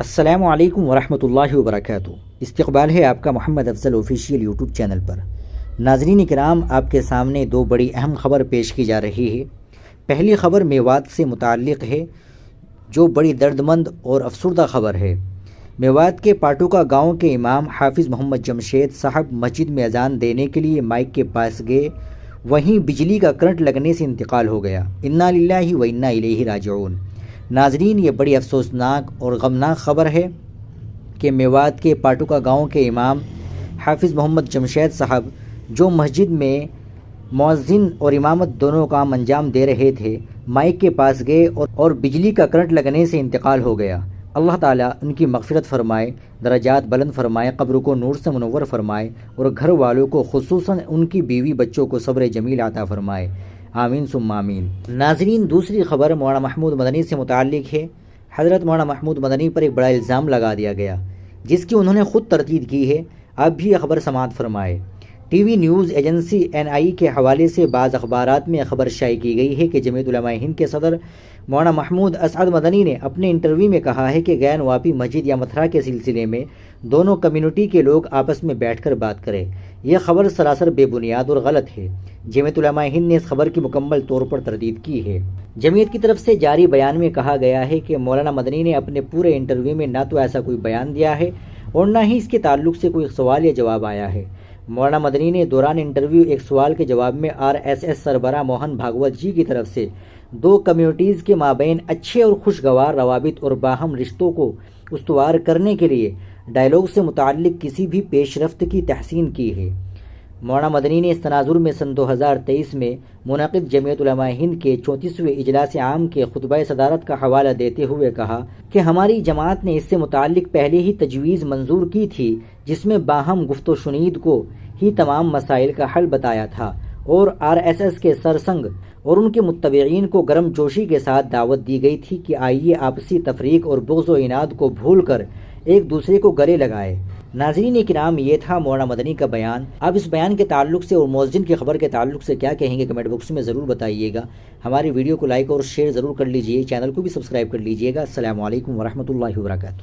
السلام علیکم ورحمۃ اللہ وبرکاتہ۔ استقبال ہے آپ کا محمد افضل آفیشیل یوٹیوب چینل پر۔ ناظرین کرام، آپ کے سامنے دو بڑی اہم خبر پیش کی جا رہی ہے۔ پہلی خبر میوات سے متعلق ہے، جو بڑی دردمند اور افسردہ خبر ہے۔ میوات کے پاٹوکا گاؤں کے امام حافظ محمد جمشید صاحب مسجد میں اذان دینے کے لیے مائک کے پاس گئے، وہیں بجلی کا کرنٹ لگنے سے انتقال ہو گیا۔ انا للہ و انا الیہ راجعون۔ ناظرین، یہ بڑی افسوسناک اور غمناک خبر ہے کہ میوات کے پاٹوکا گاؤں کے امام حافظ محمد جمشید صاحب، جو مسجد میں مؤذن اور امامت دونوں کام انجام دے رہے تھے، مائک کے پاس گئے اور بجلی کا کرنٹ لگنے سے انتقال ہو گیا۔ اللہ تعالیٰ ان کی مغفرت فرمائے، درجات بلند فرمائے، قبر کو نور سے منور فرمائے، اور گھر والوں کو خصوصاً ان کی بیوی بچوں کو صبر جمیل عطا فرمائے، آمین ثم آمین۔ ناظرین، دوسری خبر مولانا محمود مدنی سے متعلق ہے۔ حضرت مولانا محمود مدنی پر ایک بڑا الزام لگا دیا گیا، جس کی انہوں نے خود تردید کی ہے۔ آپ بھی یہ خبر سماعت فرمائے۔ T V news agency NI کے حوالے سے بعض اخبارات میں خبر شائع کی گئی ہے کہ جمعیت علماء ہند کے صدر مولانا محمود اسعد مدنی نے اپنے انٹرویو میں کہا ہے کہ غیر نواپی مسجد یا متھرا کے سلسلے میں دونوں کمیونٹی کے لوگ آپس میں بیٹھ کر بات کریں۔ یہ خبر سراسر بے بنیاد اور غلط ہے۔ جمعیت علماء ہند نے اس خبر کی مکمل طور پر تردید کی ہے۔ جمعیت کی طرف سے جاری بیان میں کہا گیا ہے کہ مولانا مدنی نے اپنے پورے انٹرویو میں نہ تو ایسا کوئی بیان دیا ہے اور نہ ہی اس کے تعلق سے کوئی سوال یا جواب آیا ہے۔ مولانا مدنی نے دوران انٹرویو ایک سوال کے جواب میں RSS سربراہ موہن بھاگوت جی کی طرف سے دو کمیونٹیز کے مابین اچھے اور خوشگوار روابط اور باہم رشتوں کو استوار کرنے کے لیے ڈائیلاگ سے متعلق کسی بھی پیش رفت کی تحسین کی ہے۔ مولانا مدنی نے اس تناظر میں سن 2023 میں منعقد جمعیت علماء ہند کے 34ویں اجلاس عام کے خطبہ صدارت کا حوالہ دیتے ہوئے کہا کہ ہماری جماعت نے اس سے متعلق پہلے ہی تجویز منظور کی تھی، جس میں باہم گفت و شنید کو ہی تمام مسائل کا حل بتایا تھا، اور RSS کے سرسنگ اور ان کے متبعین کو گرم جوشی کے ساتھ دعوت دی گئی تھی کہ آئیے آپسی تفریق اور بغض و عناد کو بھول کر ایک دوسرے کو گلے لگائے۔ ناظرین کرام، یہ تھا مولانا مدنی کا بیان۔ آپ اس بیان کے تعلق سے اور مؤذن کی خبر کے تعلق سے کیا کہیں گے، کمنٹ باکس میں ضرور بتائیے گا۔ ہماری ویڈیو کو لائک اور شیئر ضرور کر لیجئے، چینل کو بھی سبسکرائب کر لیجئے گا۔ السلام علیکم ورحمۃ اللہ وبرکاتہ۔